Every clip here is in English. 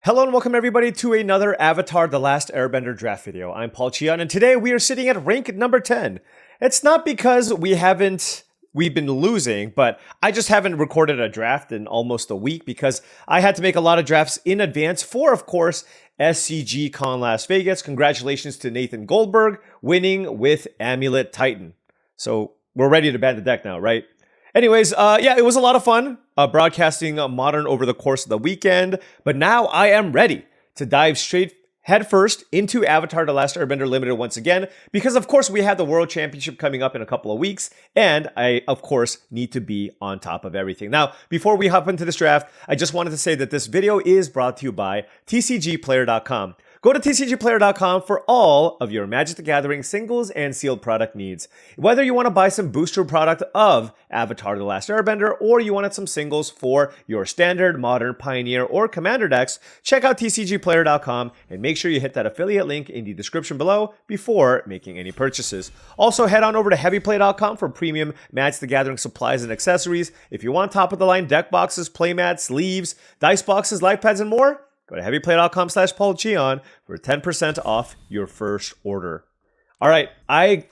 Hello and welcome everybody to another Avatar The Last Airbender draft video. I'm Paul Cheon and today we are sitting at rank number 10. It's not because we've been losing, but I just haven't recorded a draft in almost a week because I had to make a lot of drafts in advance for, of course, SCGCon Las Vegas. Congratulations to Nathan Goldberg winning with Amulet Titan. So we're ready to ban the deck now, right? Anyways, yeah, it was a lot of fun broadcasting Modern over the course of the weekend, but now I am ready to dive straight headfirst into Avatar The Last Airbender Limited once again, because of course we have the World Championship coming up in a couple of weeks, and I, of course, need to be on top of everything. Now, before we hop into this draft, I just wanted to say that this video is brought to you by TCGplayer.com. Go to TCGplayer.com for all of your Magic the Gathering singles and sealed product needs. Whether you want to buy some booster product of Avatar The Last Airbender, or you wanted some singles for your Standard, Modern, Pioneer, or Commander decks, check out TCGplayer.com and make sure you hit that affiliate link in the description below before making any purchases. Also, head on over to HeavyPlay.com for premium Magic the Gathering supplies and accessories. If you want top-of-the-line deck boxes, playmats, sleeves, dice boxes, life pads, and more, go to heavyplay.com/paulcheon for 10% off your first order. All right, I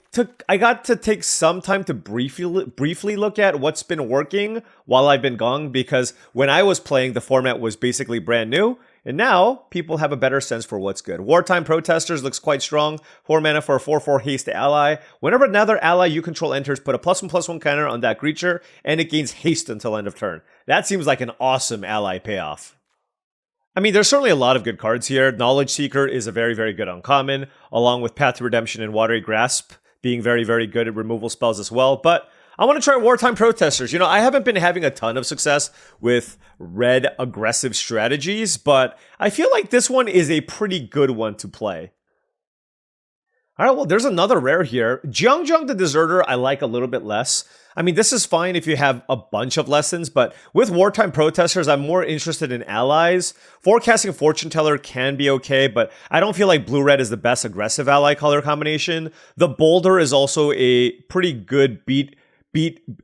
got to take some time to briefly look at what's been working while I've been gone, because when I was playing, the format was basically brand new, and now people have a better sense for what's good. Wartime Protesters looks quite strong. 4 mana for a 4/4 haste ally. Whenever another ally you control enters, put a +1/+1 counter on that creature, and it gains haste until end of turn. That seems like an awesome ally payoff. I mean, there's certainly a lot of good cards here. Knowledge Seeker is a very, very good uncommon, along with Path to Redemption and Watery Grasp being very, very good at removal spells as well. But I want to try Wartime Protesters. You know, I haven't been having a ton of success with red aggressive strategies, but I feel like this one is a pretty good one to play. All right, well, there's another rare here. Jeong the Deserter, I like a little bit less. I mean, this is fine if you have a bunch of lessons, but with Wartime Protesters, I'm more interested in allies. Forecasting Fortune Teller can be okay, but I don't feel like blue-red is the best aggressive ally color combination. The Boulder is also a pretty good beat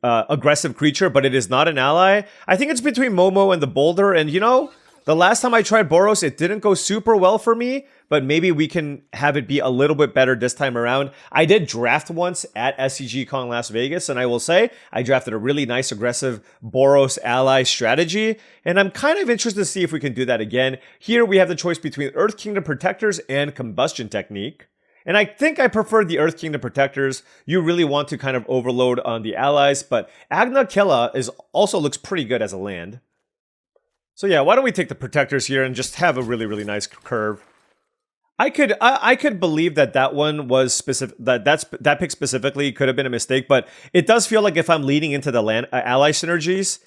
aggressive creature, but it is not an ally. I think it's between Momo and the Boulder, and you know, the last time I tried Boros, it didn't go super well for me, but maybe we can have it be a little bit better this time around. I did draft once at SCGCon Las Vegas, and I will say I drafted a really nice aggressive Boros ally strategy, and I'm kind of interested to see if we can do that again. Here we have the choice between Earth Kingdom Protectors and Combustion Technique. And I think I prefer the Earth Kingdom Protectors. You really want to kind of overload on the allies, but Agna Killa also looks pretty good as a land. So yeah, why don't we take the Protectors here and just have a really, really nice curve. I could believe that one was specific, that pick specifically could have been a mistake, but it does feel like if I'm leading into the land ally synergies,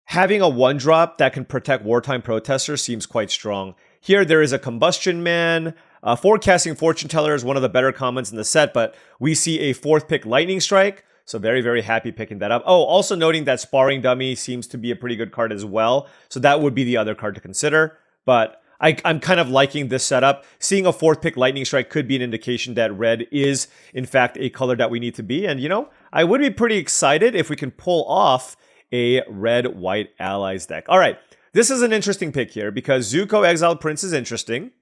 having a 1-drop that can protect Wartime Protesters seems quite strong. Here there is a Combustion Man. Forecasting Fortune Teller is one of the better commons in the set, but we see a 4th pick Lightning Strike. So very, very happy picking that up. Oh, also noting that Sparring Dummy seems to be a pretty good card as well. So that would be the other card to consider. But I'm kind of liking this setup. Seeing a 4th pick Lightning Strike could be an indication that red is, in fact, a color that we need to be. And, you know, I would be pretty excited if we can pull off a red-white allies deck. All right, this is an interesting pick here because Zuko Exiled Prince is interesting.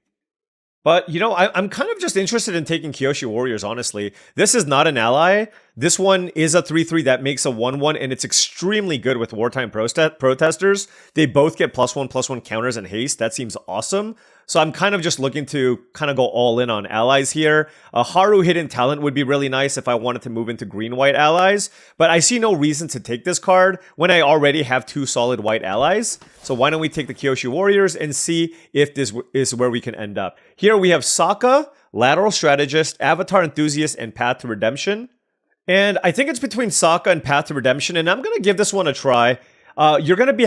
But, you know, I'm kind of just interested in taking Kyoshi Warriors, honestly. This is not an ally. This one is a 3/3 that makes a 1/1, and it's extremely good with Wartime Protesters. They both get +1/+1 counters and haste. That seems awesome. So I'm kind of just looking to kind of go all in on allies here. A Haru Hidden Talent would be really nice if I wanted to move into green-white allies, but I see no reason to take this card when I already have 2 solid white allies. So why don't we take the Kyoshi Warriors and see if this is where we can end up. Here we have Sokka, Lateral Strategist, Avatar Enthusiast, and Path to Redemption. And I think it's between Sokka and Path to Redemption, and I'm going to give this one a try. You're going to be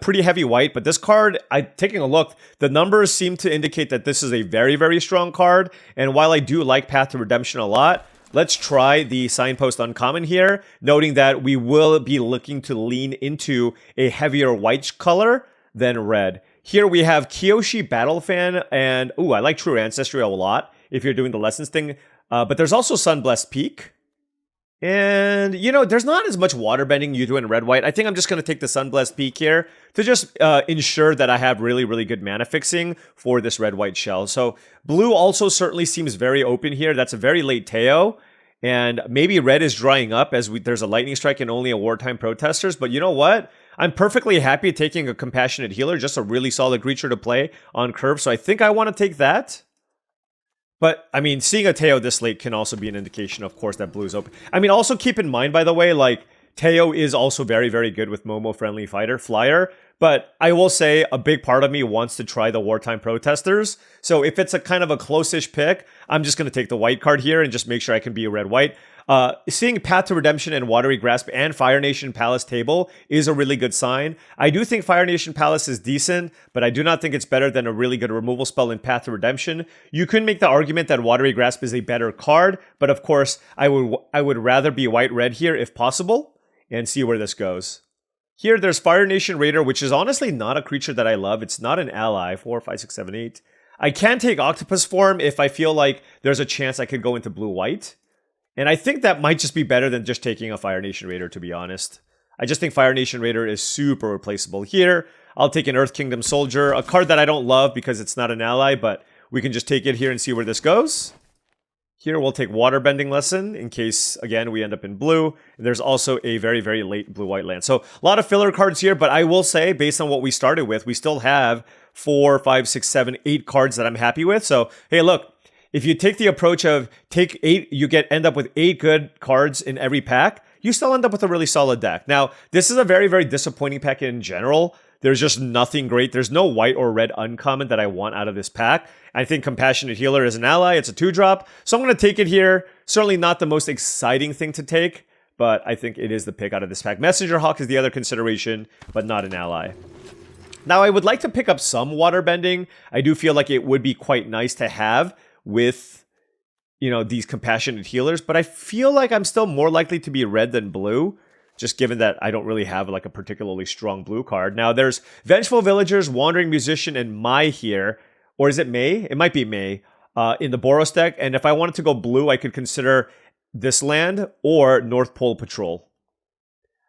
pretty heavy white, but this card, taking a look, the numbers seem to indicate that this is a very, very strong card. And while I do like Path to Redemption a lot, let's try the Signpost Uncommon here, noting that we will be looking to lean into a heavier white color than red. Here we have Kyoshi Battlefan, and I like True Ancestry a lot if you're doing the lessons thing. But there's also Sunblessed Peak. And, you know, there's not as much water bending you do in red-white. I think I'm just going to take the Sunblessed Peak here to just ensure that I have really, really good mana fixing for this red-white shell. So blue also certainly seems very open here. That's a very late Teo. And maybe red is drying up as there's a Lightning Strike and only a Wartime Protesters. But you know what? I'm perfectly happy taking a Compassionate Healer, just a really solid creature to play on curve. So I think I want to take that. But, I mean, seeing a Teo this late can also be an indication, of course, that blue is open. I mean, also keep in mind, by the way, like, Teo is also very, very good with Momo-friendly flyer. But I will say a big part of me wants to try the Wartime Protesters. So if it's a kind of a close-ish pick, I'm just going to take the white card here and just make sure I can be a red-white. Seeing Path to Redemption and Watery Grasp and Fire Nation Palace table is a really good sign. I do think Fire Nation Palace is decent, but I do not think it's better than a really good removal spell in Path to Redemption. You could make the argument that Watery Grasp is a better card, but of course, I would rather be white-red here if possible, and see where this goes. Here, there's Fire Nation Raider, which is honestly not a creature that I love. It's not an ally. 4, 5, 6, 7, 8. I can take Octopus form if I feel like there's a chance I could go into blue-white. And I think that might just be better than just taking a Fire Nation Raider, to be honest. I just think Fire Nation Raider is super replaceable here. I'll take an Earth Kingdom Soldier, a card that I don't love because it's not an ally, but we can just take it here and see where this goes. Here we'll take Waterbending Lesson in case, again, we end up in blue. And there's also a very, very late blue-white land. So a lot of filler cards here, but I will say, based on what we started with, we still have 4, 5, 6, 7, 8 cards that I'm happy with. So, hey, look. If you take the approach of take 8, you end up with 8 good cards in every pack, you still end up with a really solid deck. Now, this is a very, very disappointing pack in general. There's just nothing great. There's no white or red uncommon that I want out of this pack. I think Compassionate Healer is an ally. It's a 2-drop. So I'm going to take it here. Certainly not the most exciting thing to take, but I think it is the pick out of this pack. Messenger Hawk is the other consideration, but not an ally. Now, I would like to pick up some waterbending. I do feel like it would be quite nice to have with, you know, these Compassionate Healers, but I feel like I'm still more likely to be red than blue, just given that I don't really have like a particularly strong blue card. Now there's Vengeful Villagers, Wandering Musician, and Mai here, or is it May? It might be May, in the Boros deck, and if I wanted to go blue, I could consider this land or North Pole Patrol.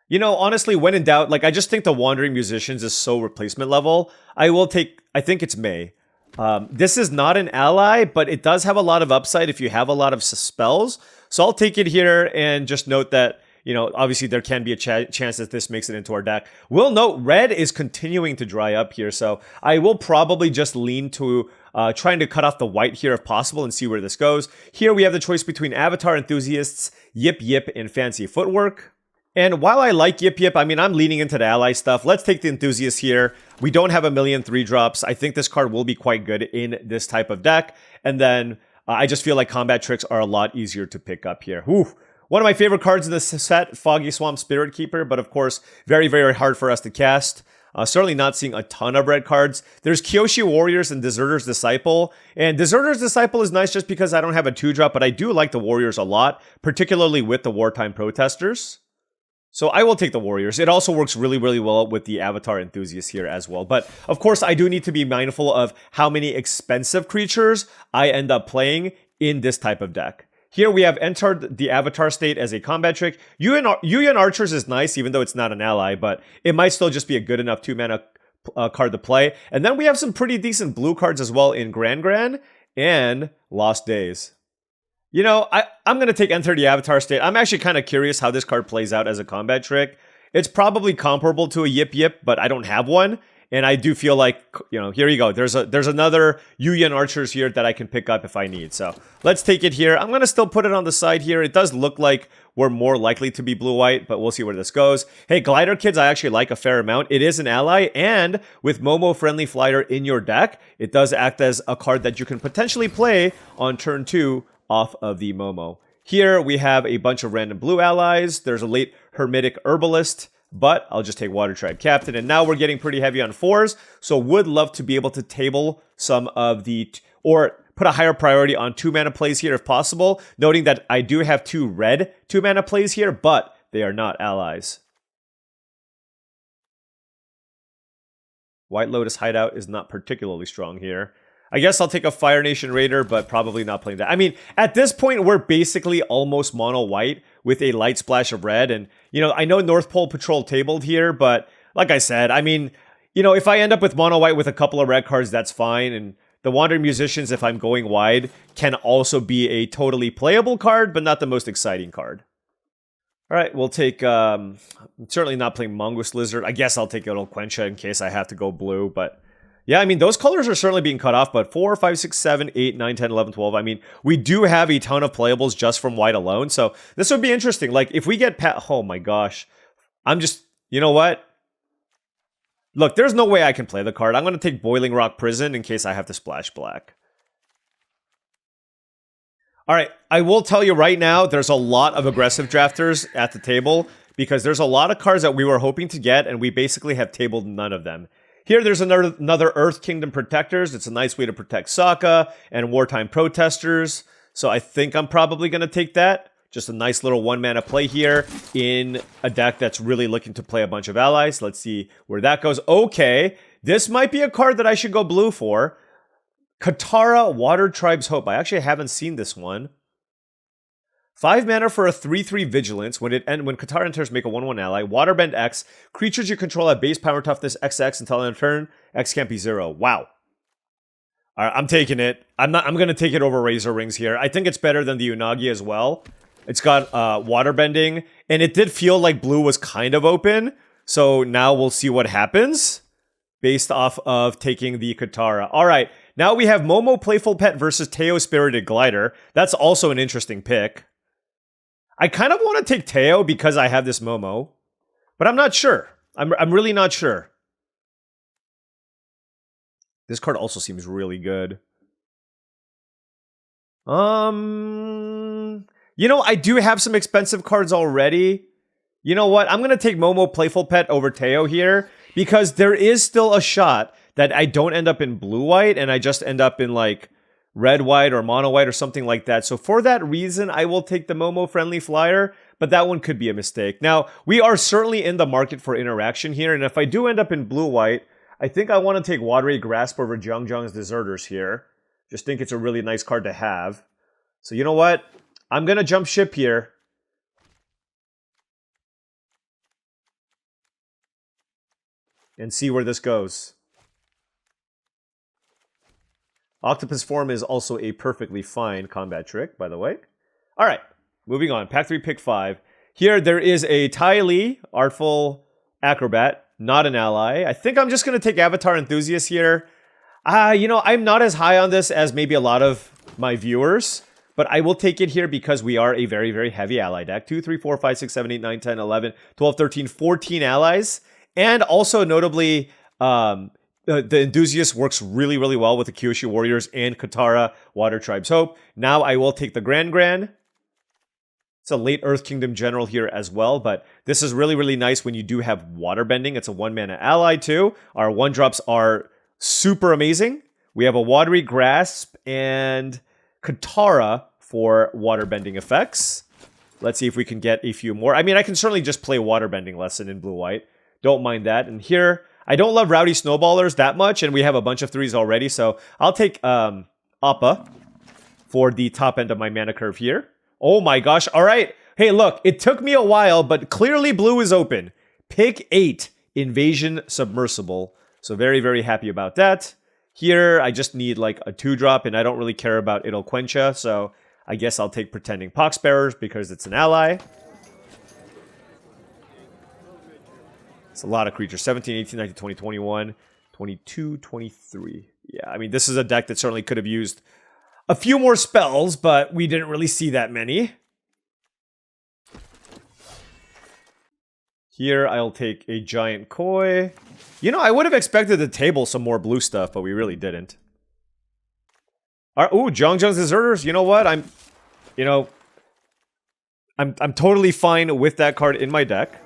You know, honestly, when in doubt, like I just think the Wandering Musicians is so replacement level. I think it's May. This is not an ally, but it does have a lot of upside if you have a lot of spells. So I'll take it here and just note that, you know, obviously there can be a chance that this makes it into our deck. We'll note red is continuing to dry up here, so I will probably just lean to trying to cut off the white here if possible and see where this goes. Here we have the choice between Avatar Enthusiasts, Yip Yip, and Fancy Footwork. And while I like Yip Yip, I mean, I'm leaning into the ally stuff. Let's take the Enthusiast here. We don't have a million 3-drops. I think this card will be quite good in this type of deck. And then I just feel like Combat Tricks are a lot easier to pick up here. Whew. One of my favorite cards in this set, Foggy Swamp Spirit Keeper, but of course, very, very hard for us to cast. Certainly not seeing a ton of red cards. There's Kyoshi Warriors and Deserter's Disciple. And Deserter's Disciple is nice just because I don't have a 2-drop, but I do like the Warriors a lot, particularly with the Wartime Protesters. So I will take the Warriors. It also works really, really well with the Avatar Enthusiast here as well. But of course, I do need to be mindful of how many expensive creatures I end up playing in this type of deck. Here we have entered the Avatar state as a combat trick. Yuyan Archers is nice, even though it's not an ally, but it might still just be a good enough 2-mana card to play. And then we have some pretty decent blue cards as well in Gran and Lost Days. You know, I'm going to take Enter the Avatar State. I'm actually kind of curious how this card plays out as a combat trick. It's probably comparable to a Yip Yip, but I don't have one. And I do feel like, you know, here you go. There's another Yuyan Archers here that I can pick up if I need. So let's take it here. I'm going to still put it on the side here. It does look like we're more likely to be blue-white, but we'll see where this goes. Hey, Glider Kids, I actually like a fair amount. It is an ally, and with Momo-friendly Flyer in your deck, it does act as a card that you can potentially play on turn 2 off of the Momo. Here we have a bunch of random blue allies. There's a late Hermitic Herbalist, but I'll just take Water Tribe Captain. And now we're getting pretty heavy on 4s, so would love to be able to table some of the, or put a higher priority on 2-mana plays here if possible, noting that I do have 2 red 2-mana plays here, but they are not allies. White Lotus Hideout is not particularly strong here. I guess I'll take a Fire Nation Raider, but probably not playing that. I mean, at this point, we're basically almost mono white with a light splash of red. And, you know, I know North Pole Patrol tabled here, but like I said, I mean, you know, if I end up with mono white with a couple of red cards, that's fine. And the Wandering Musicians, if I'm going wide, can also be a totally playable card, but not the most exciting card. All right, we'll take, certainly not playing Mongoose Lizard. I guess I'll take Quencha in case I have to go blue, but yeah, I mean, those colors are certainly being cut off, but 4, 5, 6, 7, 8, 9, 10, 11, 12. I mean, we do have a ton of playables just from white alone, so this would be interesting. Like, if we get oh my gosh. I'm just, you know what? Look, there's no way I can play the card. I'm going to take Boiling Rock Prison in case I have to splash black. All right, I will tell you right now, there's a lot of aggressive drafters at the table because there's a lot of cards that we were hoping to get, and we basically have tabled none of them. Here, there's another Earth Kingdom Protectors. It's a nice way to protect Sokka and Wartime Protesters. So I think I'm probably going to take that. Just a nice little 1-mana play here in a deck that's really looking to play a bunch of allies. Let's see where that goes. Okay, this might be a card that I should go blue for. Katara, Water Tribe's Hope. I actually haven't seen this one. 5 mana for a 3/3 Vigilance. When Katara enters, make a 1/1 ally. Waterbend X. Creatures you control have base power toughness XX until end of turn. X can't be 0. Wow. All right, I'm taking it. I'm going to take it over Razor Rings here. I think it's better than the Unagi as well. It's got waterbending, and it did feel like blue was kind of open. So now we'll see what happens based off of taking the Katara. All right. Now we have Momo Playful Pet versus Teo Spirited Glider. That's also an interesting pick. I kind of want to take Teo because I have this Momo, but I'm not sure. I'm really not sure. This card also seems really good. You know, I do have some expensive cards already. You know what? I'm going to take Momo Playful Pet over Teo here because there is still a shot that I don't end up in blue-white and I just end up in like red-white or mono-white or something like that. So for that reason, I will take the Momo Friendly Flyer, but that one could be a mistake. Now, we are certainly in the market for interaction here, and if I do end up in blue-white, I think I want to take Watery Grasp over Zhang's Deserters here. Just think it's a really nice card to have. So you know what? I'm going to jump ship here. And see where this goes. Octopus Form is also a perfectly fine combat trick, by the way. All right, moving on. Pack 3, pick 5. Here, there is a Ty Lee, Artful Acrobat, not an ally. I think I'm just going to take Avatar Enthusiast here. You know, I'm not as high on this as maybe a lot of my viewers, but I will take it here because we are a very, very heavy ally deck. 2, 3, 4, 5, 6, 7, 8, 9, 10, 11, 12, 13, 14 allies. And also, notably, the Enthusiast works really, really well with the Kyoshi Warriors and Katara, Water Tribe's Hope. Now I will take the Gran. It's a late Earth Kingdom General here as well, but this is really, really nice when you do have Waterbending. It's a 1-mana ally too. Our 1-drops are super amazing. We have a Watery Grasp and Katara for Waterbending effects. Let's see if we can get a few more. I mean, I can certainly just play Waterbending Lesson in blue-white. Don't mind that. And here, I don't love Rowdy Snowballers that much, and we have a bunch of 3s already, so I'll take Appa for the top end of my mana curve here. Oh my gosh, all right. Hey, look, it took me a while, but clearly blue is open. Pick 8, Invasion Submersible. So very, very happy about that. Here, I just need like a 2-drop, and I don't really care about Quencha, so I guess I'll take Pretending Poxbearers because it's an ally. It's a lot of creatures. 17, 18, 19, 20, 21, 22, 23. Yeah, I mean, this is a deck that certainly could have used a few more spells, but we didn't really see that many. Here, I'll take a Giant Koi. You know, I would have expected to table some more blue stuff, but we really didn't. Ooh, Zhang's Deserters. You know what? I'm totally fine with that card in my deck.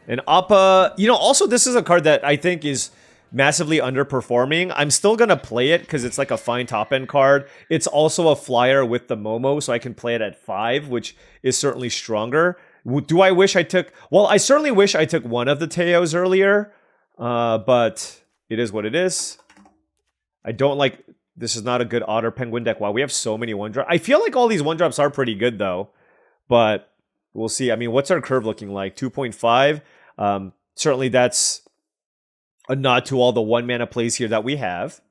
And Appa, you know, also this is a card that I think is massively underperforming. I'm still going to play it because it's like a fine top-end card. It's also a flyer with the Momo, so I can play it at 5, which is certainly stronger. Do I wish I took... Well, I certainly wish I took one of the Teos earlier, but it is what it is. I don't like this is not a good Otter Penguin deck. Wow, we have so many 1-drop. I feel like all these 1-drops are pretty good, though. But we'll see. I mean, what's our curve looking like? 2.5. Certainly that's a nod to all the 1-mana plays here that we have.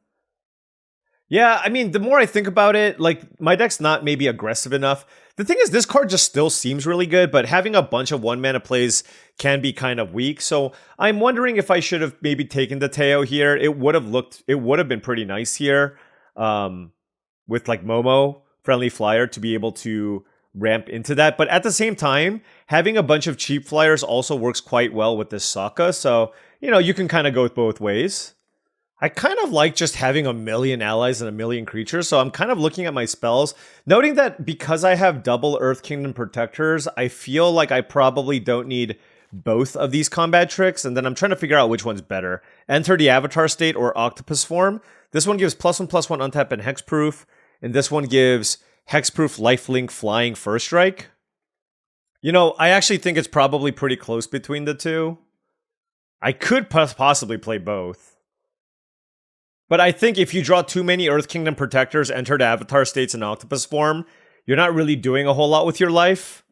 Yeah, I mean, the more I think about it, like, my deck's not maybe aggressive enough. The thing is, this card just still seems really good, but having a bunch of 1-mana plays can be kind of weak. So I'm wondering if I should have maybe taken the Teo here. It would have been pretty nice here with like Momo, Friendly Flyer, to be able to ramp into that. But at the same time, having a bunch of cheap flyers also works quite well with this Sokka. So, you know, you can kind of go both ways. I kind of like just having a million allies and a million creatures, so I'm kind of looking at my spells, noting that because I have double Earth Kingdom Protectors, I feel like I probably don't need both of these combat tricks, and then I'm trying to figure out which one's better. Enter the Avatar State or Octopus Form. This one gives +1/+1 untap and Hexproof, and this one gives Hexproof, Lifelink, Flying, First Strike. You know, I actually think it's probably pretty close between the two. I could possibly play both. But I think if you draw too many Earth Kingdom Protectors, enter the Avatar States in Octopus Form, you're not really doing a whole lot with your life.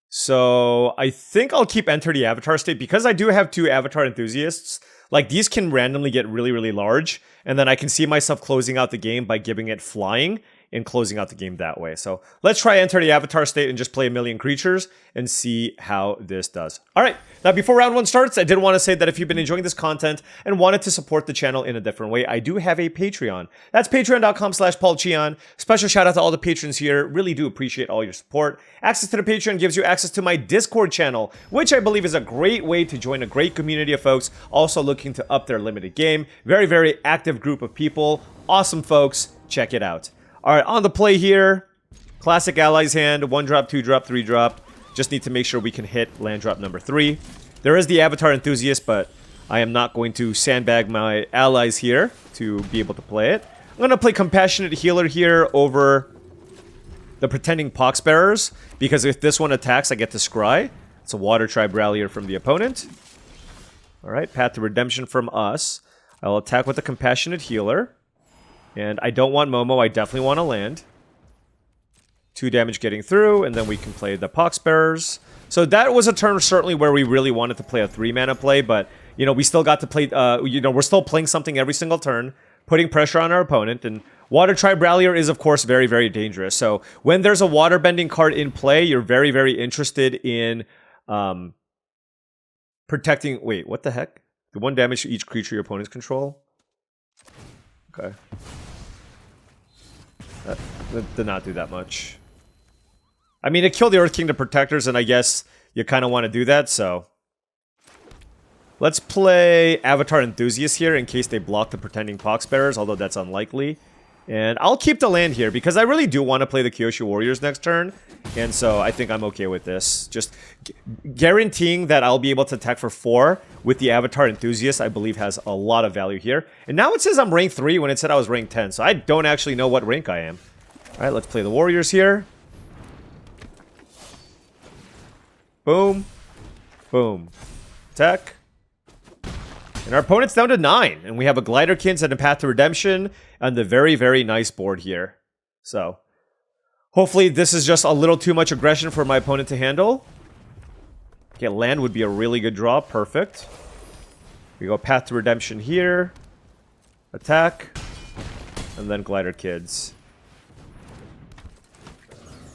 So I think I'll keep Enter the Avatar State because I do have 2 Avatar Enthusiasts. Like, these can randomly get really, really large, and then I can see myself closing out the game by giving it Flying and closing out the game that way. So let's try Enter the Avatar State and just play a million creatures and see how this does. All right, now before round 1 starts, I did want to say that if you've been enjoying this content and wanted to support the channel in a different way, I do have a Patreon. That's patreon.com/paulcheon. Special shout out to all the patrons here. Really do appreciate all your support. Access to the Patreon gives you access to my Discord channel, which I believe is a great way to join a great community of folks also looking to up their limited game. Very, very active group of people. Awesome folks. Check it out. All right, on the play here, classic allies hand, 1-drop, 2-drop, 3-drop. Just need to make sure we can hit land drop number 3. There is the Avatar Enthusiast, but I am not going to sandbag my allies here to be able to play it. I'm going to play Compassionate Healer here over the Pretending Poxbearers, because if this one attacks, I get to Scry. It's a Water Tribe Rallier from the opponent. All right, Path to Redemption from us. I'll attack with the Compassionate Healer. And I don't want Momo, I definitely want to land. 2 damage getting through, and then we can play the Poxbearers. So that was a turn certainly where we really wanted to play a 3-mana play, but, you know, we still got to play, we're still playing something every single turn, putting pressure on our opponent, and Water Tribe Rallier is, of course, very, very dangerous. So when there's a waterbending card in play, you're very, very interested in protecting... Wait, what the heck? The 1 damage to each creature your opponents control? Okay. That did not do that much. I mean, it killed the Earth Kingdom Protectors, and I guess you kind of want to do that, so... Let's play Avatar Enthusiast here in case they block the Pretending Poxbearers, although that's unlikely. And I'll keep the land here, because I really do want to play the Kyoshi Warriors next turn, and so I think I'm okay with this. Just guaranteeing that I'll be able to attack for 4 with the Avatar Enthusiast, I believe, has a lot of value here. And now it says I'm rank 3 when it said I was rank 10, so I don't actually know what rank I am. Alright, let's play the Warriors here. Boom. Boom. Attack. And our opponent's down to 9, and we have a Gliderkins and a Path to Redemption on the very, very nice board here. So, hopefully this is just a little too much aggression for my opponent to handle. Okay, land would be a really good draw. Perfect. We go Path to Redemption here. Attack. And then Glider Kids.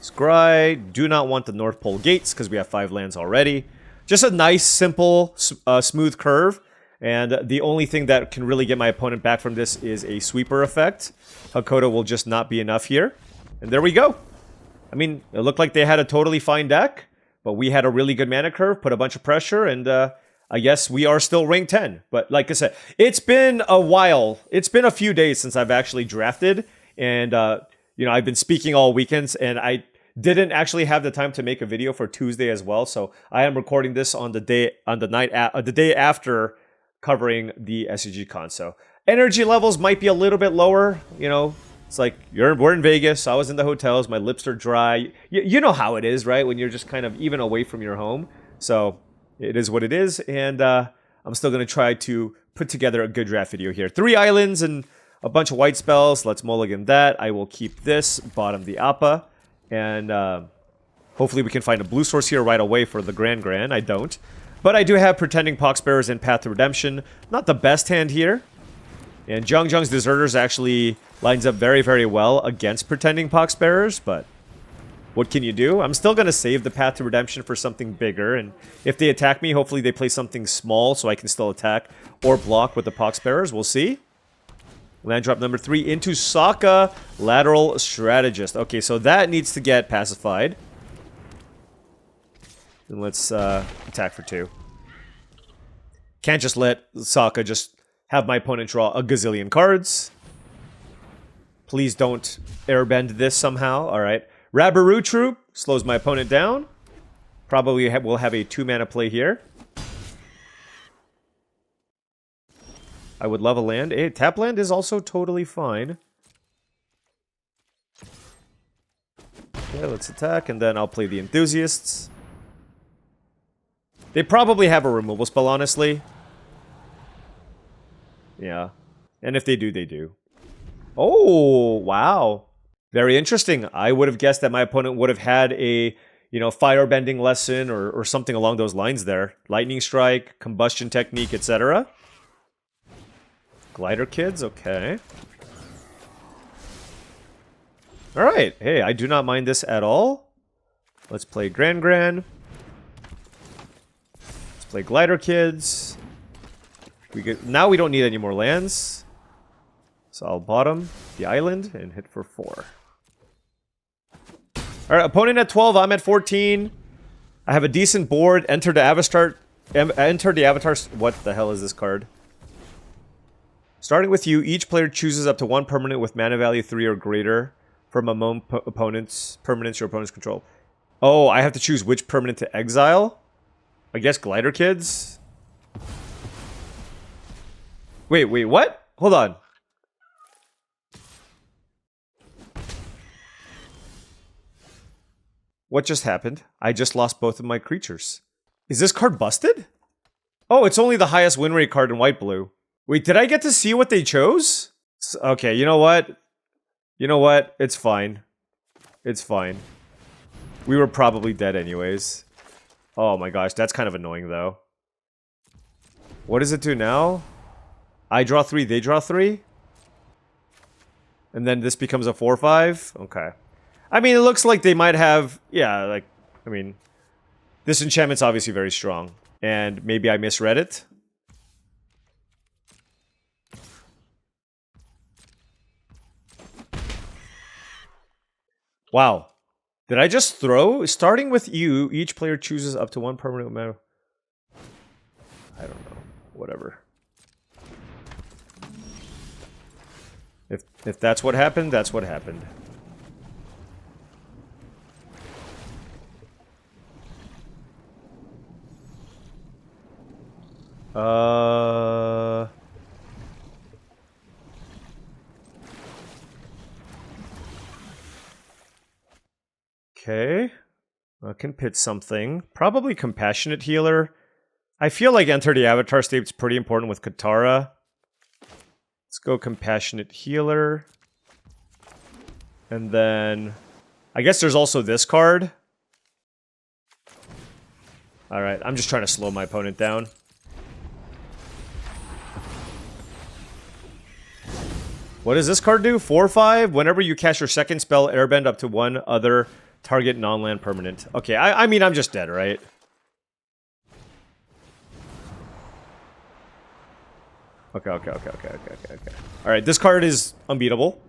Scry. Do not want the North Pole Gates because we have 5 lands already. Just a nice, simple, smooth curve. And the only thing that can really get my opponent back from this is a sweeper effect. Hakoda will just not be enough here. And there we go. I mean, it looked like they had a totally fine deck, but we had a really good mana curve, put a bunch of pressure, and I guess we are still rank 10. But like I said, it's been a while. It's been a few days since I've actually drafted, and you know, I've been speaking all weekends, and I didn't actually have the time to make a video for Tuesday as well. So I am recording this on the day after covering the SCG con. So energy levels might be a little bit lower, you know. It's like, we're in Vegas, I was in the hotels, my lips are dry. You know how it is, right? When you're just kind of even away from your home. So it is what it is, and I'm still going to try to put together a good draft video here. 3 islands and a bunch of white spells. Let's mulligan that. I will keep this, bottom the Appa, and hopefully we can find a blue source here right away for the Grand. I don't. But I do have Pretending Poxbearers and Path to Redemption. Not the best hand here. And Zhang's Deserters actually lines up very, very well against Pretending Poxbearers, but what can you do? I'm still going to save the Path to Redemption for something bigger, and if they attack me, hopefully they play something small so I can still attack or block with the Poxbearers. We'll see. Land drop number 3 into Sokka, Lateral Strategist. Okay, so that needs to get pacified. And let's attack for 2. Can't just let Sokka just have my opponent draw a gazillion cards. Please don't airbend this somehow. Alright. Rabaru Troop slows my opponent down. Probably will have a 2-mana play here. I would love a land. A tap land is also totally fine. Okay, let's attack, and then I'll play the Enthusiasts. They probably have a removal spell, honestly. Yeah. And if they do, they do. Oh, wow. Very interesting. I would have guessed that my opponent would have had a, firebending lesson or something along those lines there. Lightning Strike, Combustion Technique, etc. Glider Kids, okay. Alright. Hey, I do not mind this at all. Let's play Grand. Let's play Glider Kids. Now we don't need any more lands. So I'll bottom the island and hit for 4. Alright, opponent at 12, I'm at 14. I have a decent board. Enter the avatar. What the hell is this card? Starting with you, each player chooses up to 1 permanent with mana value 3 or greater from among permanents your opponents control. Oh, I have to choose which permanent to exile? I guess Glider Kids? Wait, what? Hold on. What just happened? I just lost both of my creatures. Is this card busted? Oh, it's only the highest win rate card in white-blue. Wait, did I get to see what they chose? Okay, you know what? It's fine. It's fine. We were probably dead anyways. Oh my gosh, that's kind of annoying though. What does it do now? I draw 3, they draw 3? And then this becomes a 4/5? Okay. I mean, it looks like they might have... Yeah, this enchantment's obviously very strong. And maybe I misread it. Wow. Did I just throw? Starting with you, each player chooses up to 1 permanent mana. I don't know. Whatever. If that's what happened, that's what happened. Okay. I can pit something. Probably Compassionate Healer. I feel like Enter the Avatar State's pretty important with Katara. Let's go Compassionate Healer. And then... I guess there's also this card. Alright, I'm just trying to slow my opponent down. What does this card do? 4/5? Whenever you cast your second spell, airbend up to 1 other target non-land permanent. Okay, I mean, I'm just dead, right? Okay. Alright, this card is unbeatable.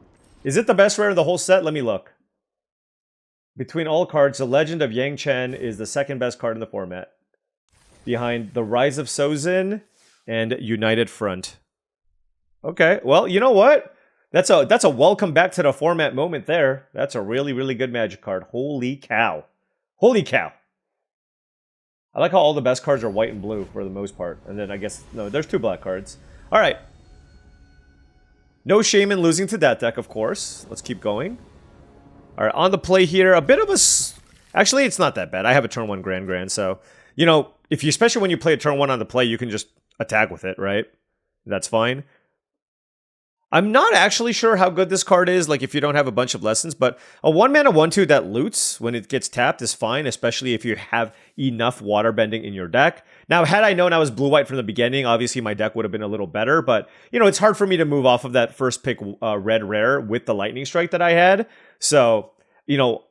Is it the best rare of the whole set? Let me look. Between all cards, the Legend of Yang Chen is the second best card in the format. Behind the Rise of Sozin and United Front. Okay, well, you know what? That's a welcome back to the format moment there. That's a really, really good Magic card. Holy cow. Holy cow. I like how all the best cards are white and blue for the most part. And then I guess, no, there's 2 black cards. Alright. No shame in losing to that deck, of course. Let's keep going. Alright, on the play here, a bit of a... Actually, it's not that bad. I have a turn 1 Grand, so... especially when you play a turn 1 on the play, you can just attack with it, right? That's fine. I'm not actually sure how good this card is, like if you don't have a bunch of lessons, but a 1-mana 1/2 that loots when it gets tapped is fine, especially if you have enough waterbending in your deck. Now, had I known I was blue-white from the beginning, obviously my deck would have been a little better, but, you know, it's hard for me to move off of that first pick red rare with the lightning strike that I had. So, you know,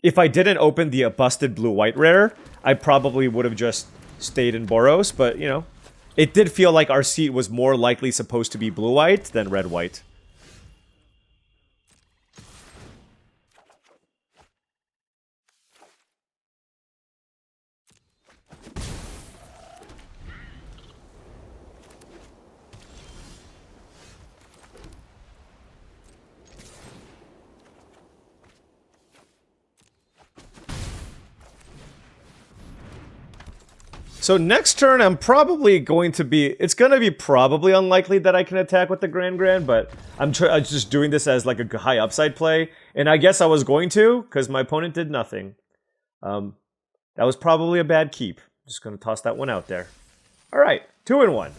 if I didn't open the busted blue-white rare, I probably would have just stayed in Boros, but, you know, it did feel like our seat was more likely supposed to be blue-white than red-white. So next turn, I'm probably going to be... It's going to be probably unlikely that I can attack with the Grand, but I'm just doing this as like a high upside play. And I guess I was going to, because my opponent did nothing. That was probably a bad keep. Just going to toss that one out there. All right, 2-1.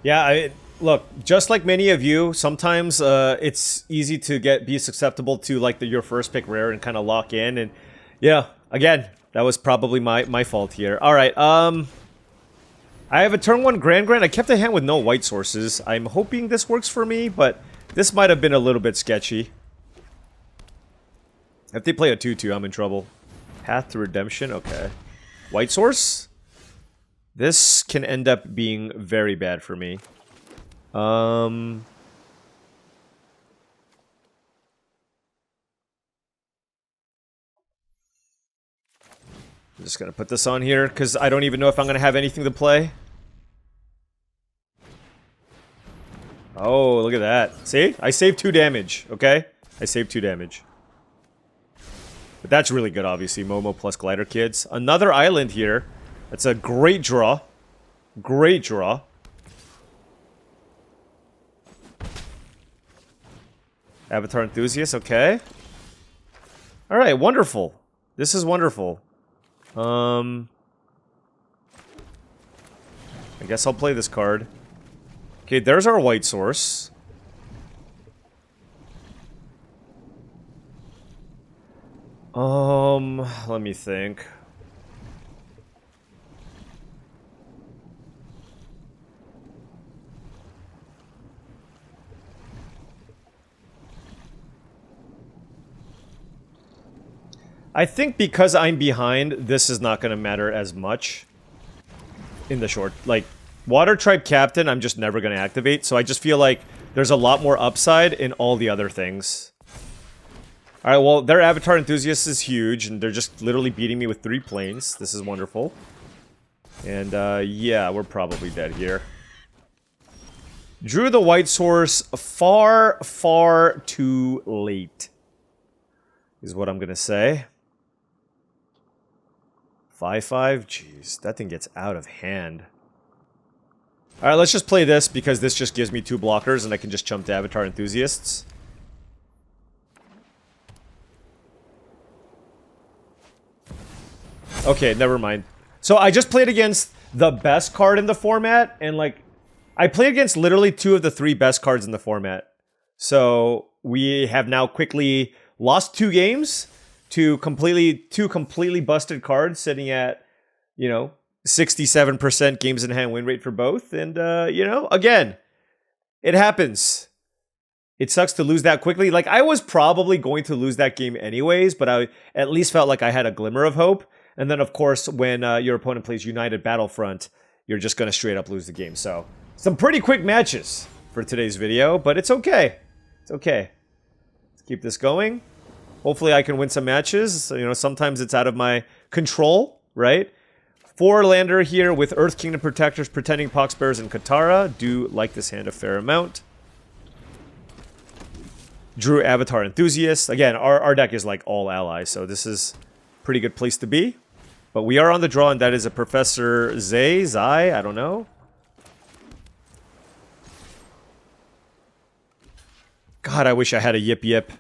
Yeah, look, just like many of you, sometimes it's easy to be susceptible to like your first pick rare and kind of lock in. And yeah, again, that was probably my fault here. All right, I have a turn 1 Grand. I kept a hand with no white sources. I'm hoping this works for me, but this might have been a little bit sketchy. If they play a 2/2, I'm in trouble. Path to Redemption, okay. White source? This can end up being very bad for me. I'm just gonna put this on here, because I don't even know if I'm gonna have anything to play. Oh, look at that. See? I saved 2 damage, okay? I saved 2 damage. But that's really good, obviously. Momo plus Glider Kids. Another island here. That's a great draw. Great draw. Avatar Enthusiast, okay. Alright, wonderful. This is wonderful. I guess I'll play this card. Okay, there's our white source. Let me think. I think because I'm behind, this is not going to matter as much in the short. Like, Water Tribe Captain, I'm just never going to activate, so I just feel like there's a lot more upside in all the other things. Alright, well, their Avatar Enthusiast is huge, and they're just literally beating me with 3 planes. This is wonderful. And, yeah, we're probably dead here. Drew the white source far, far too late, is what I'm gonna say. 5/5? Jeez, that thing gets out of hand. Alright, let's just play this, because this just gives me 2 blockers, and I can just jump to Avatar Enthusiasts. Okay, never mind. So I just played against the best card in the format, and like, I played against literally 2 of the 3 best cards in the format. So we have now quickly lost 2 games to two completely busted cards sitting at, you know, 67% games in hand win rate for both. And, you know, again, it happens. It sucks to lose that quickly. Like, I was probably going to lose that game anyways, but I at least felt like I had a glimmer of hope. And then, of course, when your opponent plays United Battlefront, you're just going to straight up lose the game. So, some pretty quick matches for today's video, but it's okay. It's okay. Let's keep this going. Hopefully I can win some matches. You know, sometimes it's out of my control, right? 4-lander here with Earth Kingdom Protectors, Pretending Poxbearers, and Katara. Do like this hand a fair amount. Drew Avatar Enthusiast. Again, our deck is like all allies, so this is a pretty good place to be. But we are on the draw, and that is a Professor Zai, I don't know. God, I wish I had a Yip Yip.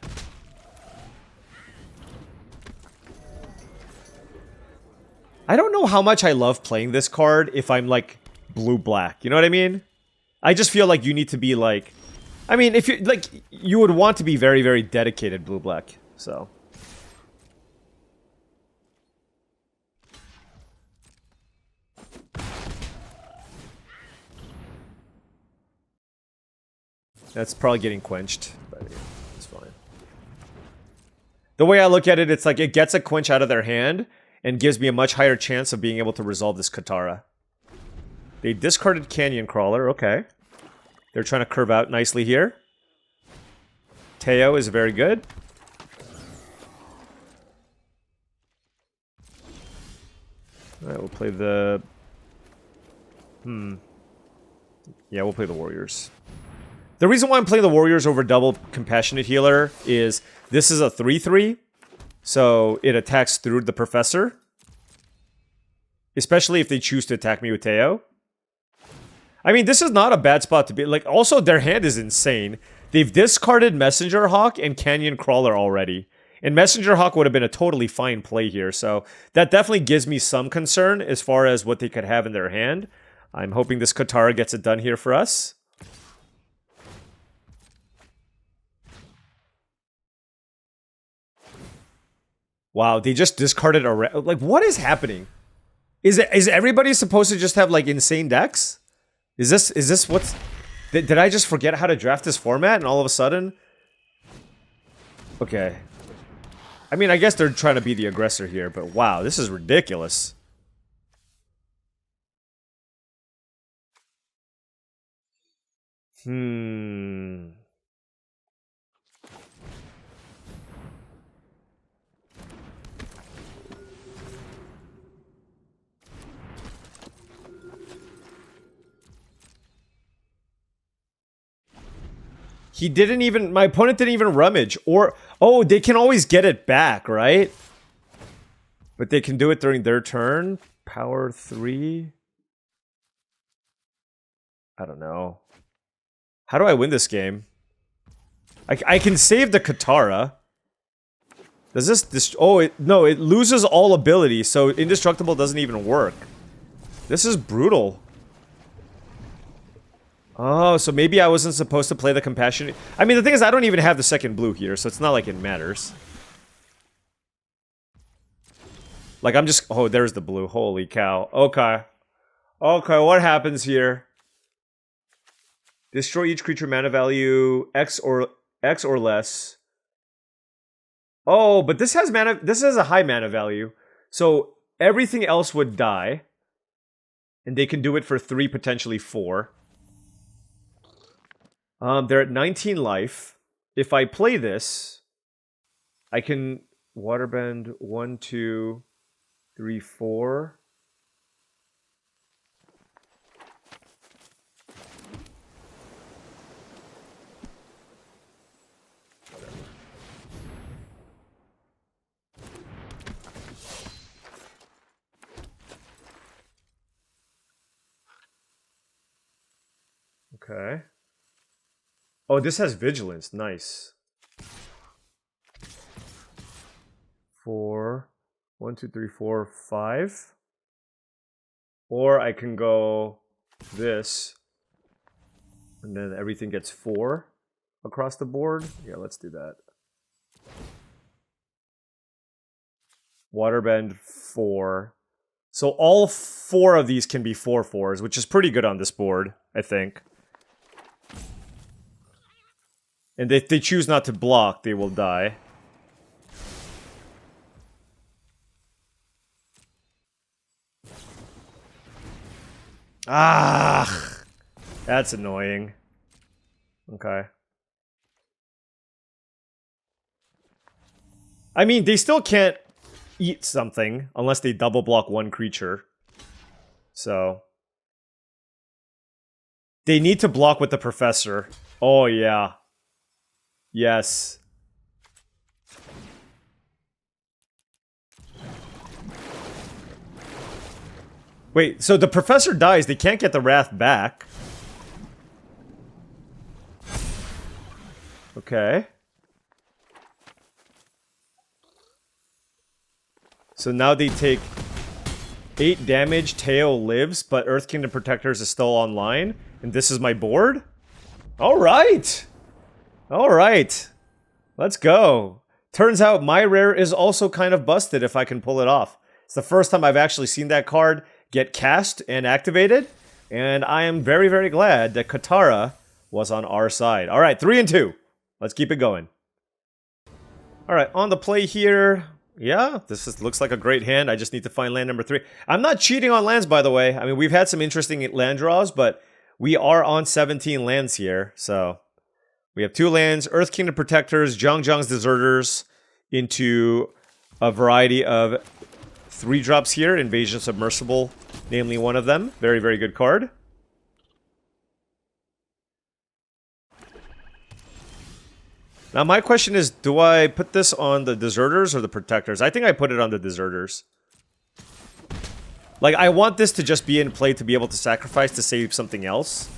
I don't know how much I love playing this card if I'm, like, blue-black. You know what I mean? I just feel like you need to be like... I mean, if you like, you would want to be very, very dedicated blue-black. So... That's probably getting quenched, but yeah, it's fine. The way I look at it, it's like it gets a quench out of their hand and gives me a much higher chance of being able to resolve this Katara. They discarded Canyon Crawler, okay. They're trying to curve out nicely here. Teo is very good. Alright, we'll play the... Yeah, we'll play the Warriors. The reason why I'm playing the Warriors over double Compassionate Healer is this is a 3-3, so it attacks through the Professor. Especially if they choose to attack me with Teo. I mean, this is not a bad spot to be. Like, also, their hand is insane. They've discarded Messenger Hawk and Canyon Crawler already. And Messenger Hawk would have been a totally fine play here, so that definitely gives me some concern as far as what they could have in their hand. I'm hoping this Katara gets it done here for us. Wow, they just discarded a... Like, what is happening? Is everybody supposed to just have, like, insane decks? Is this what's... Did I just forget how to draft this format and all of a sudden... Okay. I mean, I guess they're trying to be the aggressor here, but wow, this is ridiculous. He didn't even... My opponent didn't even rummage. Or... Oh, they can always get it back, right? But they can do it during their turn. Power 3. I don't know. How do I win this game? I can save the Katara. Does this... Oh, no, it loses all ability, so Indestructible doesn't even work. This is brutal. Oh, so maybe I wasn't supposed to play the Compassionate... I mean, the thing is, I don't even have the second blue here, so it's not like it matters. Like, I'm just... Oh, there's the blue. Holy cow. Okay. Okay, what happens here? Destroy each creature mana value X or less. Oh, but this has mana... This has a high mana value. So, everything else would die. And they can do it for 3, potentially 4. They're at 19 life. If I play this, I can waterbend 1, 2, 3, 4. Whatever. Okay. Oh, this has vigilance. Nice. 4. 1, 2, 3, 4, 5. Or I can go this. And then everything gets 4 across the board. Yeah, let's do that. Waterbend 4. So all 4 of these can be 4/4s, which is pretty good on this board, I think. And if they choose not to block, they will die. Ah, that's annoying. Okay. I mean, they still can't eat something unless they double block one creature. So... They need to block with the Professor. Oh, yeah. Yes. Wait, so the Professor dies, they can't get the Wrath back. Okay. So now they take 8 damage, Teo lives, but Earth Kingdom Protectors is still online. And this is my board? Alright! Alright. Let's go. Turns out my rare is also kind of busted if I can pull it off. It's the first time I've actually seen that card get cast and activated. And I am very, very glad that Katara was on our side. Alright, 3 and 2. Let's keep it going. Alright, on the play here. Yeah, looks like a great hand. I just need to find land number 3. I'm not cheating on lands, by the way. I mean, we've had some interesting land draws, but we are on 17 lands here. So, we have 2 lands, Earth Kingdom Protectors, Zhang's Deserters, into a variety of 3 drops here. Invasion Submersible, namely one of them. Very, very good card. Now my question is, do I put this on the Deserters or the Protectors? I think I put it on the Deserters. Like, I want this to just be in play to be able to sacrifice to save something else.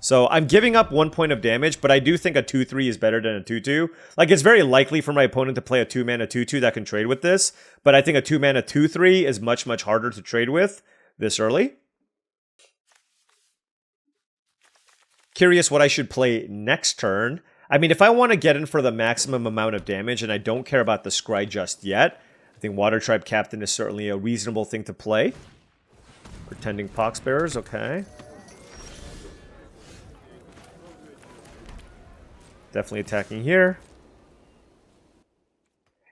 So I'm giving up 1 point of damage, but I do think a 2-3 is better than a 2-2. Like, it's very likely for my opponent to play a 2-mana 2-2 that can trade with this, but I think a 2-mana 2-3 is much, much harder to trade with this early. Curious what I should play next turn. I mean, if I want to get in for the maximum amount of damage, and I don't care about the Scry just yet, I think Water Tribe Captain is certainly a reasonable thing to play. Pretending Poxbearers, okay. Definitely attacking here.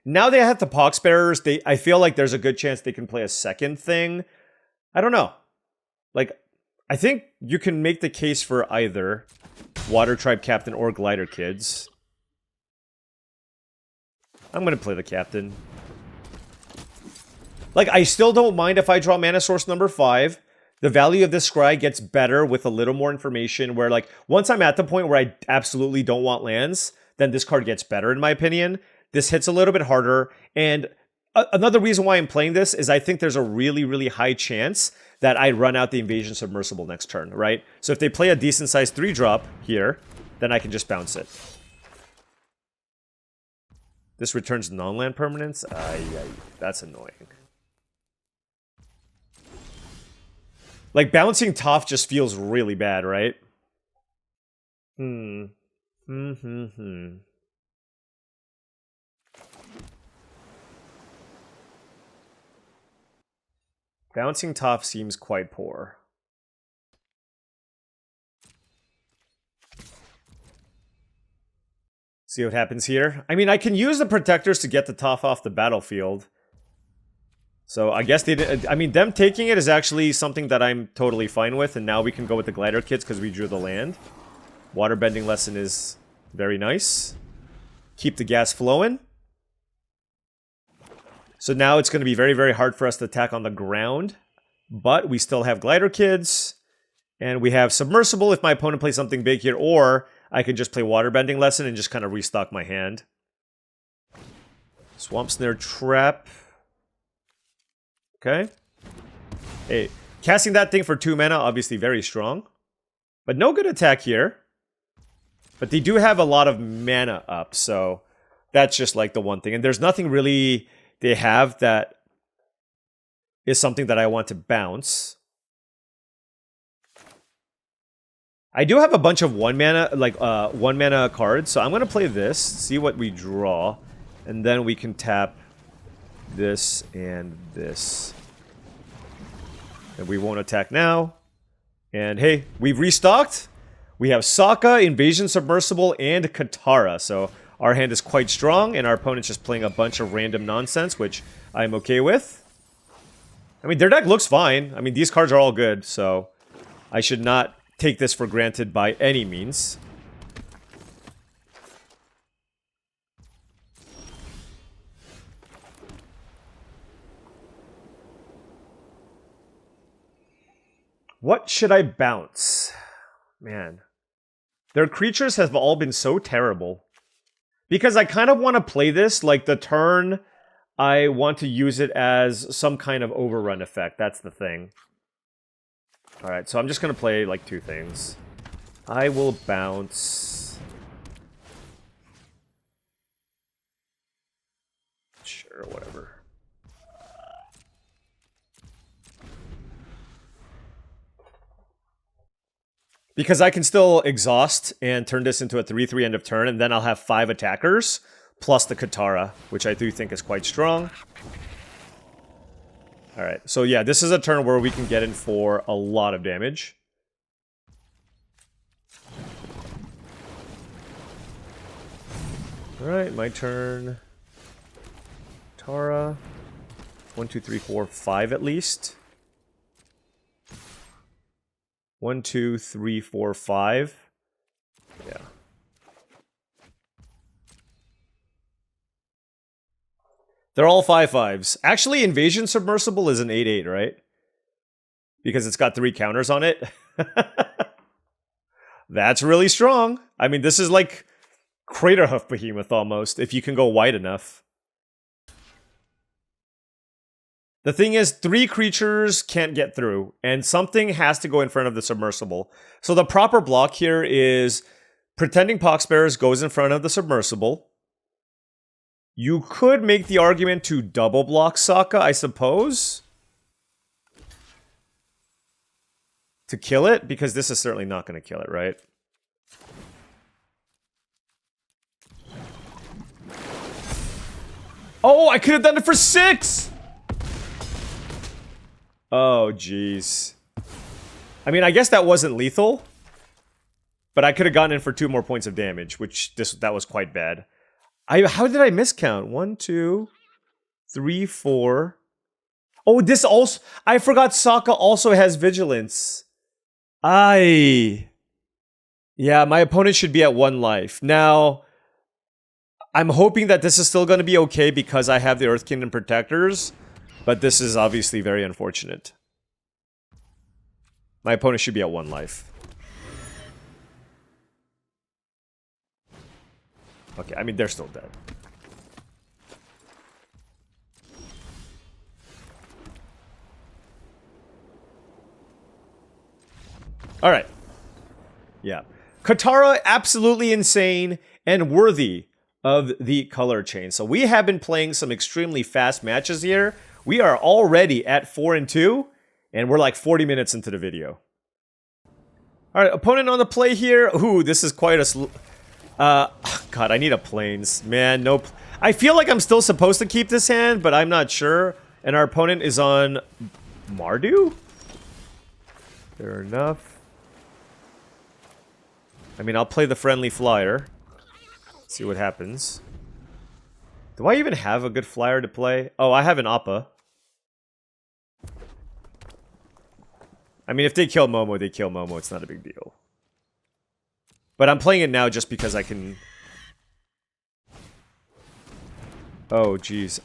Now they have the Poxbearers, I feel like there's a good chance they can play a second thing. I don't know. Like, I think you can make the case for either Water Tribe Captain or Glider Kids. I'm gonna play the Captain. Like, I still don't mind if I draw mana source number 5. The value of this Scry gets better with a little more information, where, like, once I'm at the point where I absolutely don't want lands, then this card gets better, in my opinion. This hits a little bit harder, and another reason why I'm playing this is I think there's a really, really high chance that I run out the Invasion Submersible next turn, right? So if they play a decent-sized 3-drop here, then I can just bounce it. This returns non-land permanents? That's annoying. Like, bouncing Toph just feels really bad, right? Bouncing Toph seems quite poor. See what happens here? I mean, I can use the Protectors to get the Toph off the battlefield. So I guess they did. I mean, them taking it is actually something that I'm totally fine with, and now we can go with the Glider Kids because we drew the land. Waterbending Lesson is very nice. Keep the gas flowing. So now it's going to be very, very hard for us to attack on the ground, but we still have Glider Kids, and we have Submersible if my opponent plays something big here, or I can just play Waterbending Lesson and just kind of restock my hand. Swamp Snare Trap. Okay. Hey, casting that thing for 2 mana, obviously very strong. But no good attack here. But they do have a lot of mana up, so that's just like the one thing. And there's nothing really they have that is something that I want to bounce. I do have a bunch of 1 mana, like 1 mana cards, so I'm gonna play this, see what we draw, and then we can tap this and this. And we won't attack now. And hey, we've restocked. We have Sokka, Invasion Submersible, and Katara. So our hand is quite strong, and our opponent's just playing a bunch of random nonsense, which I'm okay with. I mean, their deck looks fine. I mean, these cards are all good, so I should not take this for granted by any means. What should I bounce? Man. Their creatures have all been so terrible. Because I kind of want to play this like the turn I want to use it as some kind of overrun effect. That's the thing. Alright, so I'm just going to play like 2 things. I will bounce... Sure, whatever. Because I can still exhaust and turn this into a 3/3 end of turn, and then I'll have 5 attackers, plus the Katara, which I do think is quite strong. Alright, so yeah, this is a turn where we can get in for a lot of damage. Alright, my turn. Tara. 1, 2, 3, 4, 5 at least. 1, 2, 3, 4, 5. Yeah. They're all 5/5s. Actually, Invasion Submersible is an 8/8, right? Because it's got 3 counters on it. That's really strong. I mean, this is like Craterhoof Behemoth almost, if you can go wide enough. The thing is, 3 creatures can't get through, and something has to go in front of the Submersible. So the proper block here is Pretending Poxbearers goes in front of the Submersible. You could make the argument to double block Sokka, I suppose, to kill it, because this is certainly not going to kill it, right? Oh, I could have done it for 6! Oh, jeez. I mean, I guess that wasn't lethal, but I could have gotten in for 2 more points of damage, which that was quite bad. How did I miscount? 1, 2, 3, 4. Oh, this also... I forgot Sokka also has Vigilance. Yeah, my opponent should be at 1 life. Now, I'm hoping that this is still going to be okay because I have the Earth Kingdom Protectors, but this is obviously very unfortunate. My opponent should be at 1 life. Okay, I mean, they're still dead. Alright. Yeah. Katara, absolutely insane and worthy of the color chain. So we have been playing some extremely fast matches here. We are already at 4-2, and we're like 40 minutes into the video. Alright, opponent on the play here. Ooh, this is quite a... God, I need a plains. Man, nope. I feel like I'm still supposed to keep this hand, but I'm not sure. And our opponent is on Mardu? Fair enough. I mean, I'll play the friendly flyer. See what happens. Do I even have a good flyer to play? Oh, I have an Appa. I mean, if they kill Momo, they kill Momo. It's not a big deal. But I'm playing it now just because I can... Oh, jeez.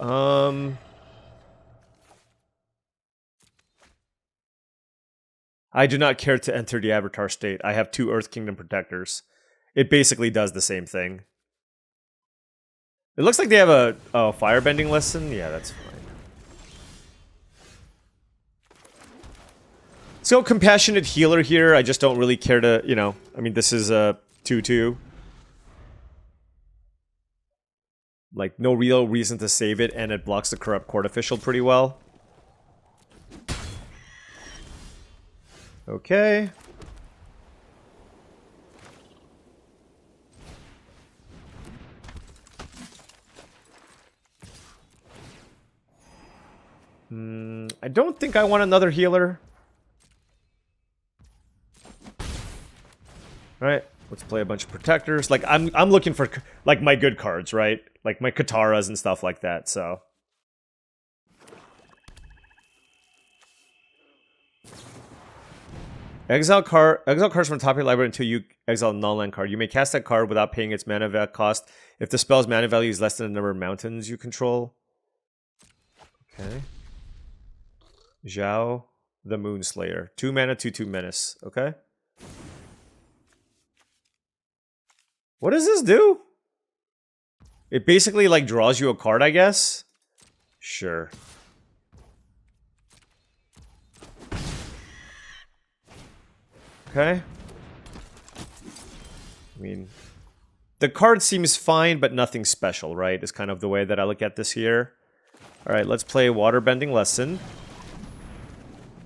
I do not care to enter the Avatar state. I have 2 Earth Kingdom Protectors. It basically does the same thing. It looks like they have a firebending lesson. Yeah, that's fine. Let's go Compassionate Healer here. I just don't really care to, you know... I mean, this is a 2/2. Like, no real reason to save it, and it blocks the Corrupt Court Official pretty well. Okay. I don't think I want another healer. Alright, let's play a bunch of protectors. Like, I'm looking for, like, my good cards, right? Like, my Kataras and stuff like that, so... Exile cards from the top of your library until you exile a non-land card. You may cast that card without paying its mana cost if the spell's mana value is less than the number of mountains you control. Okay. Zhao the Moonslayer. 2 mana, 2/2 menace. Okay. What does this do? It basically, like, draws you a card, I guess? Sure. Okay. I mean, the card seems fine, but nothing special, right? Is kind of the way that I look at this here. Alright, let's play Waterbending Lesson.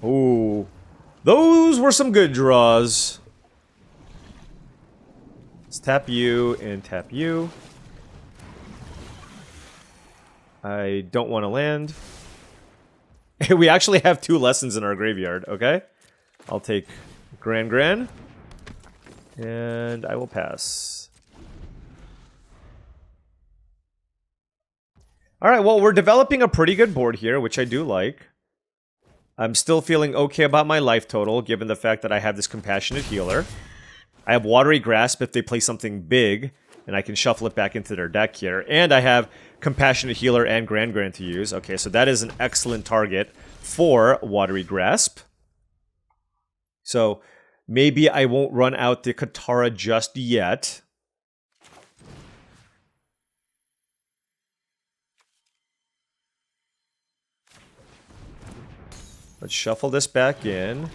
Ooh. Those were some good draws. Let's tap you and tap you. I don't want to land. We actually have 2 lessons in our graveyard, okay? I'll take Gran. And I will pass. Alright, well, we're developing a pretty good board here, which I do like. I'm still feeling okay about my life total, given the fact that I have this Compassionate Healer. I have Watery Grasp if they play something big, and I can shuffle it back into their deck here. And I have Compassionate Healer and Gran to use. Okay, so that is an excellent target for Watery Grasp. So maybe I won't run out the Katara just yet. Let's shuffle this back in.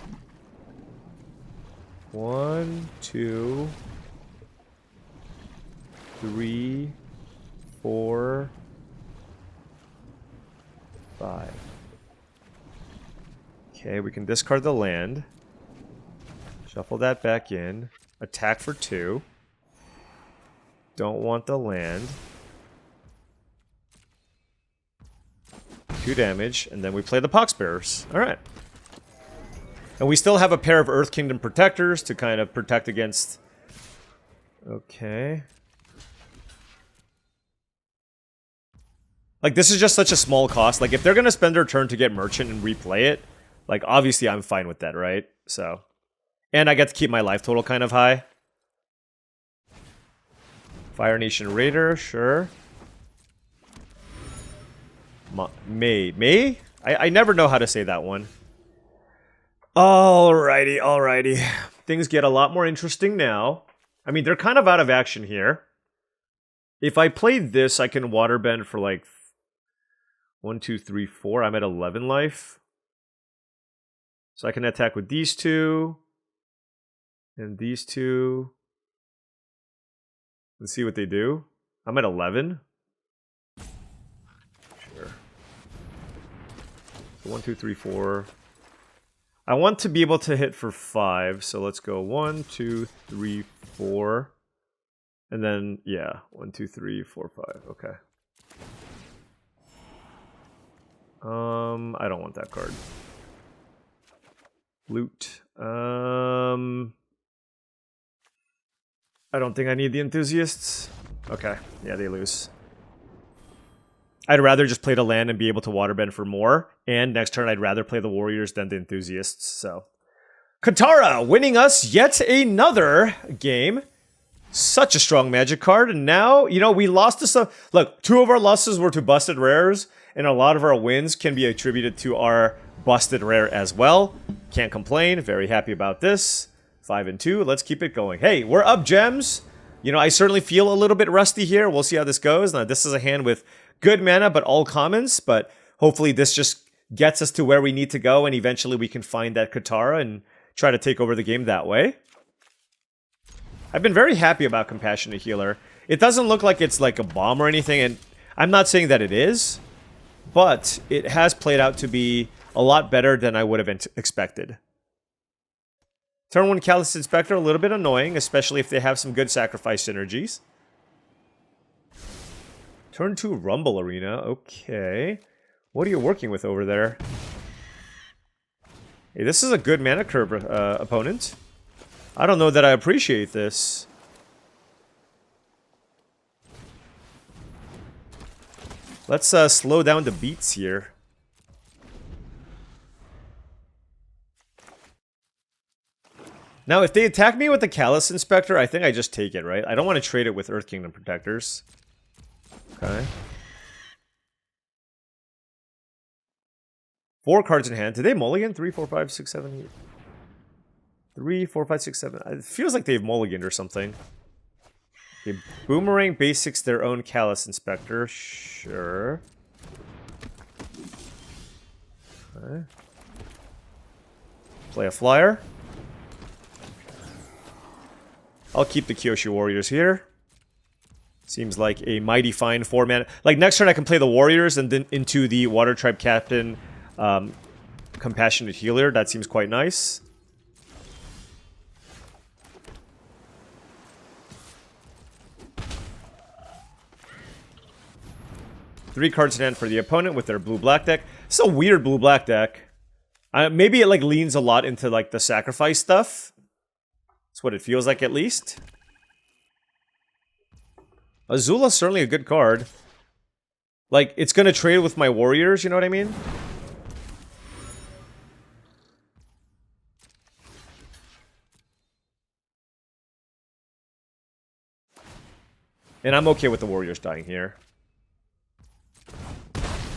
1, 2, 3, 4, 5. Okay, we can discard the land. Shuffle that back in. Attack for 2. Don't want the land. 2 damage, and then we play the Poxbearers. Alright. And we still have a pair of Earth Kingdom Protectors to kind of protect against... Okay. Like, this is just such a small cost. Like, if they're gonna spend their turn to get Merchant and replay it, like, obviously I'm fine with that, right? So... And I get to keep my life total kind of high. Fire Nation Raider, sure. May? I never know how to say that one. Alrighty. Things get a lot more interesting now. I mean, they're kind of out of action here. If I play this, I can waterbend for like 1, 2, 3, 4. I'm at 11 life. So I can attack with these 2. And these 2. Let's see what they do. I'm at 11. Sure. So 1, 2, 3, 4. I want to be able to hit for 5, so let's go 1, 2, 3, 4. And then, yeah, 1, 2, 3, 4, 5. Okay. I don't want that card. Loot. I don't think I need the Enthusiasts. Okay, yeah, they lose. I'd rather just play the land and be able to waterbend for more. And next turn, I'd rather play the Warriors than the Enthusiasts, so. Katara winning us yet another game. Such a strong Magic card, and now, you know, we lost to some... Look, 2 of our losses were to busted rares, and a lot of our wins can be attributed to our busted rare as well. Can't complain, very happy about this. 5 and 2, let's keep it going. Hey, we're up gems. You know, I certainly feel a little bit rusty here. We'll see how this goes. Now, this is a hand with good mana, but all commons, but hopefully this just gets us to where we need to go, and eventually we can find that Katara and try to take over the game that way. I've been very happy about Compassionate Healer. It doesn't look like it's like a bomb or anything, and I'm not saying that it is, but it has played out to be a lot better than I would have expected. Turn 1 Callous Inspector, a little bit annoying, especially if they have some good sacrifice synergies. Turn 2 Rumble Arena, okay. What are you working with over there? Hey, this is a good mana curve opponent. I don't know that I appreciate this. Let's slow down the beats here. Now, if they attack me with the Callous Inspector, I think I just take it, right? I don't want to trade it with Earth Kingdom Protectors. Okay. 4 cards in hand. Did they mulligan? 3, 4, 5, 6, 7, 8. 3, 4, 5, 6, 7. It feels like they've mulliganed or something. Okay, Boomerang basics their own Callous Inspector. Sure. Okay. Play a flyer. I'll keep the Kyoshi Warriors here. Seems like a mighty fine 4-mana. Like, next turn I can play the Warriors and then into the Water Tribe Captain Compassionate Healer. That seems quite nice. 3 cards in hand for the opponent with their blue-black deck. It's a weird blue-black deck. Maybe it like leans a lot into like the sacrifice stuff. That's what it feels like at least. Azula's certainly a good card. Like, it's gonna trade with my warriors, you know what I mean? And I'm okay with the warriors dying here.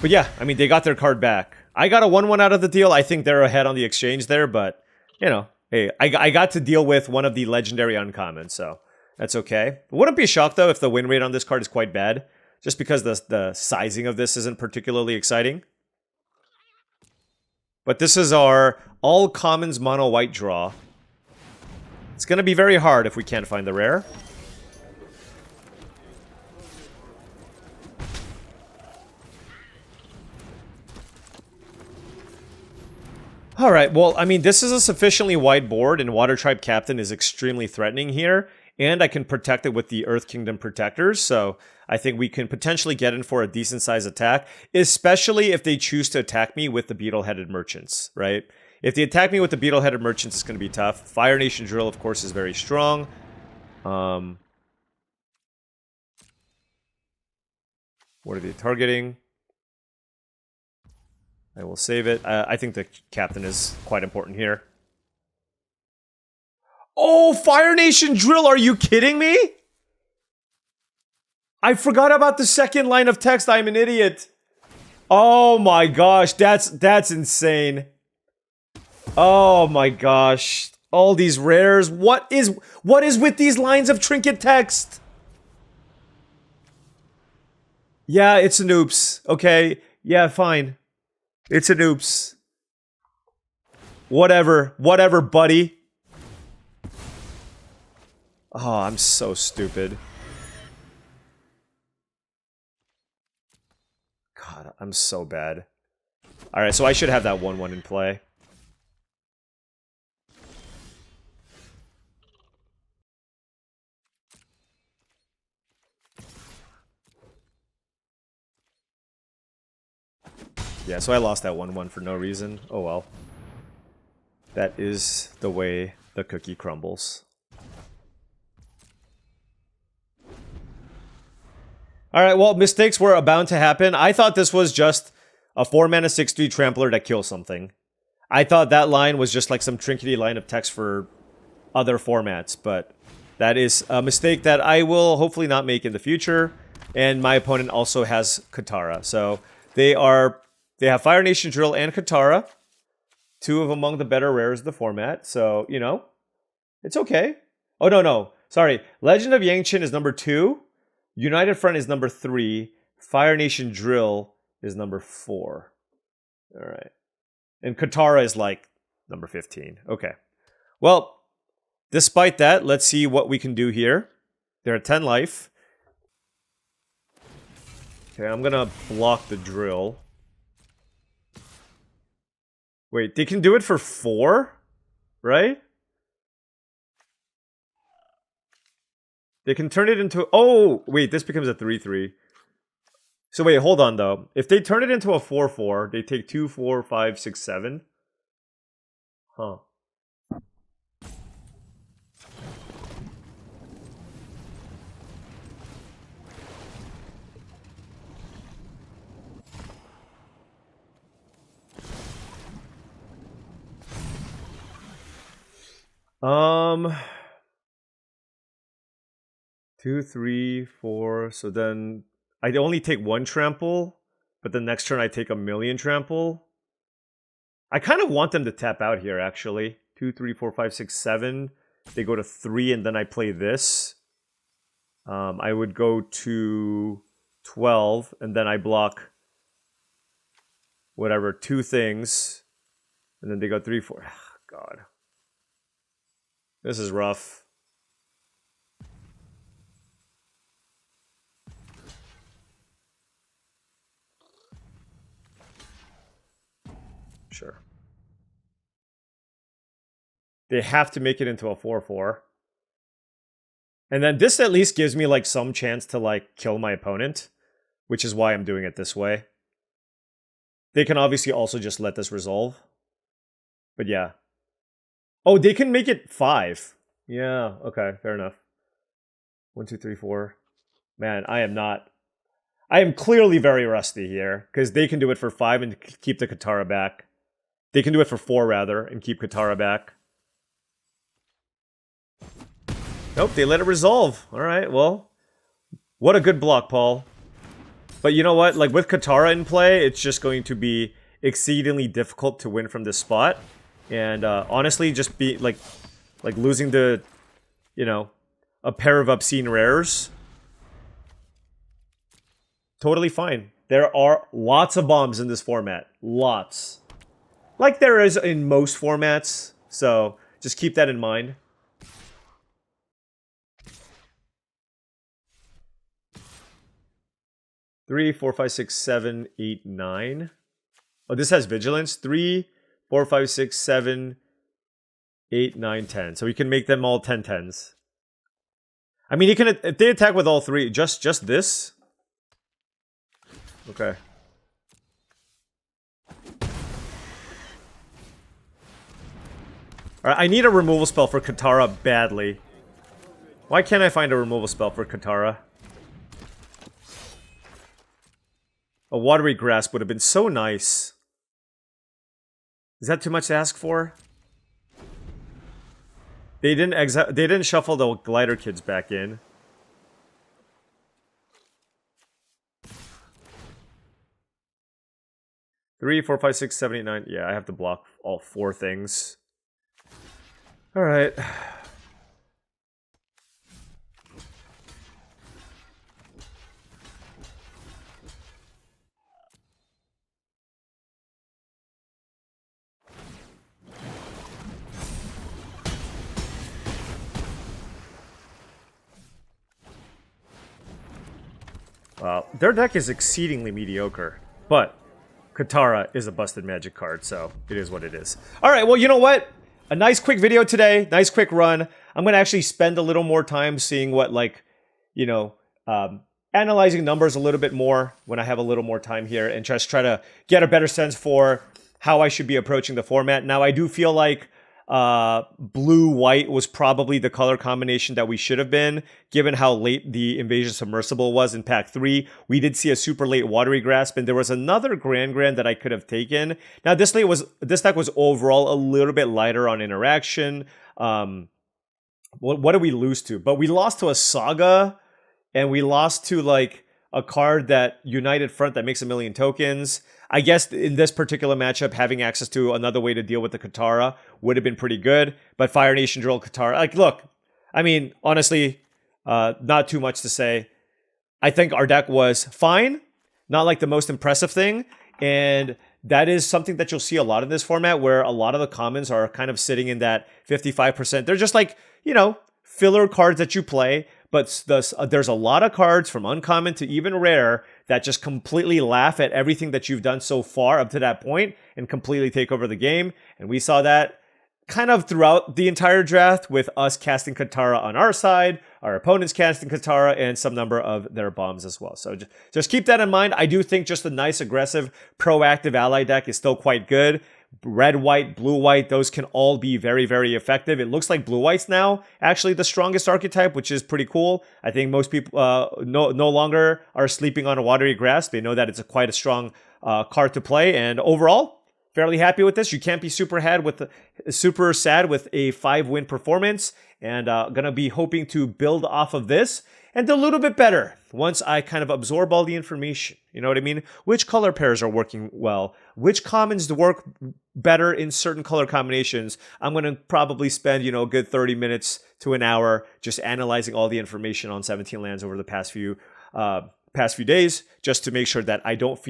But yeah, I mean, they got their card back. I got a 1-1 out of the deal. I think they're ahead on the exchange there, but, you know, hey, I got to deal with one of the legendary uncommons, so that's okay. Wouldn't be shocked, though, if the win rate on this card is quite bad, just because the sizing of this isn't particularly exciting. But this is our all commons mono white draw. It's going to be very hard if we can't find the rare. Alright, well, I mean, this is a sufficiently wide board, and Water Tribe Captain is extremely threatening here, and I can protect it with the Earth Kingdom Protectors, so I think we can potentially get in for a decent-sized attack, especially if they choose to attack me with the Beetle-Headed Merchants, right? If they attack me with the Beetle-Headed Merchants, it's going to be tough. Fire Nation Drill, of course, is very strong. What are they targeting? I will save it. I think the captain is quite important here. Oh, Fire Nation Drill, are you kidding me? I forgot about the second line of text. I'm an idiot. Oh my gosh, that's insane. Oh my gosh. All these rares. What is with these lines of trinket text? Yeah, it's an oops. Okay. Yeah, fine. It's an oops. Whatever, buddy. Oh, I'm so stupid. God, I'm so bad. Alright, so I should have that 1-1 in play. Yeah, so I lost that 1-1 for no reason. Oh well. That is the way the cookie crumbles. Alright, well, mistakes were bound to happen. I thought this was just a 4-mana 6/3 trampler that kills something. I thought that line was just like some trinkety line of text for other formats, but that is a mistake that I will hopefully not make in the future. And my opponent also has Katara. So they have Fire Nation Drill and Katara. Two of among the better rares of the format. So, you know, it's okay. Oh, no. Sorry. Legend of Yangchen is number 2. United Front is number 3. Fire Nation Drill is number 4. All right. And Katara is like number 15. Okay. Well, despite that, let's see what we can do here. They're at 10 life. Okay, I'm going to block the drill. Wait, they can do it for 4? Right? They can turn it into... Oh, wait, this becomes a 3/3. So wait, hold on, though. If they turn it into a 4/4, they take 2, 4, 5, 6, 7. Huh. Um... 2, 3, 4. So then I only take 1 trample, but the next turn I take a million trample. I kind of want them to tap out here, actually. 2, 3, 4, 5, 6, 7. They go to 3, and then I play this. I would go to 12, and then I block whatever, 2 things. And then they go 3, 4. God. This is rough. Sure. They have to make it into a 4/4. And then this at least gives me like some chance to like kill my opponent. which is why I'm doing it this way. They can obviously also just let this resolve. But yeah. Oh, they can make it 5. Yeah, okay, fair enough. 1, 2, 3, 4. Man, I am clearly very rusty here, because they can do it for 5 and keep the Katara back. They can do it for 4, rather, and keep Katara back. Nope, they let it resolve. Alright, well. What a good block, Paul. But you know what? Like, with Katara in play, it's just going to be exceedingly difficult to win from this spot. And honestly, just be, like losing the, you know, a pair of obscene rares. Totally fine. There are lots of bombs in this format. Lots. Like there is in most formats. So, just keep that in mind. Three, 4, 5, 6, 7, 8, 9. Oh, this has vigilance. 3, 4, 5, 6, 7, 8, 9, 10. So we can make them all 10/10s. I mean, you can if they attack with all 3. Just this. Okay. Alright, I need a removal spell for Katara badly. Why can't I find a removal spell for Katara? A Watery Grasp would have been so nice. Is that too much to ask for? They didn't shuffle the Glider Kids back in. Three, 4, 5, 6, 7, 8, 9. Yeah, I have to block all 4 things. Alright. Wow, their deck is exceedingly mediocre, but Katara is a busted Magic card, so it is what it is. Alright, well, you know what? A nice quick video today, nice quick run. I'm going to actually spend a little more time seeing what, like, you know, analyzing numbers a little bit more when I have a little more time here and just try to get a better sense for how I should be approaching the format. Now, I do feel like blue-white was probably the color combination that we should have been, given how late the Invasion Submersible was in Pack 3. We did see a super late Watery Grasp, and there was another Grand that I could have taken. Now, this deck was overall a little bit lighter on interaction. What did we lose to? But we lost to a Saga, and we lost to, like, a card that United Front that makes 1 million tokens. I guess in this particular matchup, having access to another way to deal with the Katara would have been pretty good. But Fire Nation Drill Katara, like, look, I mean, honestly, not too much to say. I think our deck was fine, not like the most impressive thing. And that is something that you'll see a lot in this format, where a lot of the commons are kind of sitting in that 55%. They're just like, you know, filler cards that you play. But there's a lot of cards from uncommon to even rare that just completely laugh at everything that you've done so far up to that point and completely take over the game. And we saw that kind of throughout the entire draft, with us casting Katara on our side, our opponents casting Katara, and some number of their bombs as well. So just keep that in mind. I do think just a nice, aggressive, proactive ally deck is still quite good. Red, white, blue, white, those can all be very, very effective. It looks like blue, white's now actually the strongest archetype, which is pretty cool. I think most people no longer are sleeping on a Watery Grasp. They know that it's quite a strong card to play, and overall, fairly happy with this. You can't be super sad with a 5-win performance, and gonna be hoping to build off of this and do a little bit better once I kind of absorb all the information. You know what I mean? Which color pairs are working well? Which commons work better in certain color combinations? I'm going to probably spend, you know, a good 30 minutes to an hour just analyzing all the information on 17 lands over the past few days, just to make sure that I don't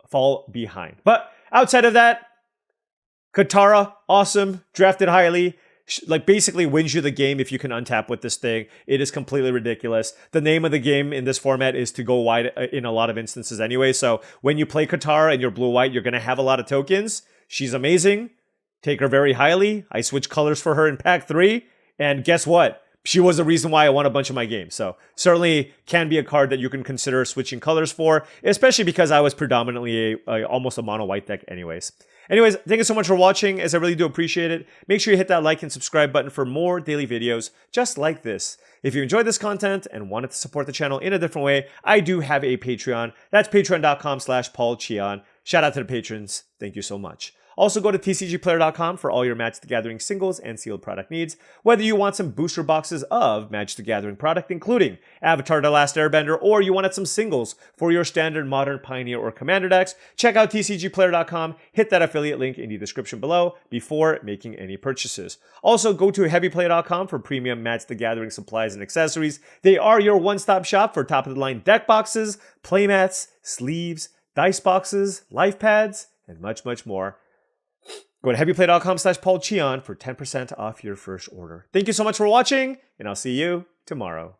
fall behind. But outside of that, Katara, awesome, drafted highly. Like, basically wins you the game if you can untap with this thing. It is completely ridiculous. The name of the game in this format is to go wide in a lot of instances anyway. So when you play Katara and you're blue-white, you're going to have a lot of tokens. She's amazing. Take her very highly. I switch colors for her in Pack 3. And guess what? she was the reason why I won a bunch of my games. So certainly can be a card that you can consider switching colors for, especially because I was predominantly almost a mono white deck anyways. Anyways, thank you so much for watching, as I really do appreciate it. Make sure you hit that like and subscribe button for more daily videos just like this. If you enjoyed this content and wanted to support the channel in a different way, I do have a Patreon. That's patreon.com/paulcheon. Shout out to the patrons. Thank you so much. Also, go to TCGplayer.com for all your Magic the Gathering singles and sealed product needs. Whether you want some booster boxes of Magic the Gathering product, including Avatar The Last Airbender, or you wanted some singles for your standard Modern, Pioneer, or Commander decks, check out TCGplayer.com. Hit that affiliate link in the description below before making any purchases. Also, go to HeavyPlay.com for premium Magic the Gathering supplies and accessories. They are your one-stop shop for top-of-the-line deck boxes, playmats, sleeves, dice boxes, life pads, and much, much more. Go to heavyplay.com/paulcheon for 10% off your first order. Thank you so much for watching, and I'll see you tomorrow.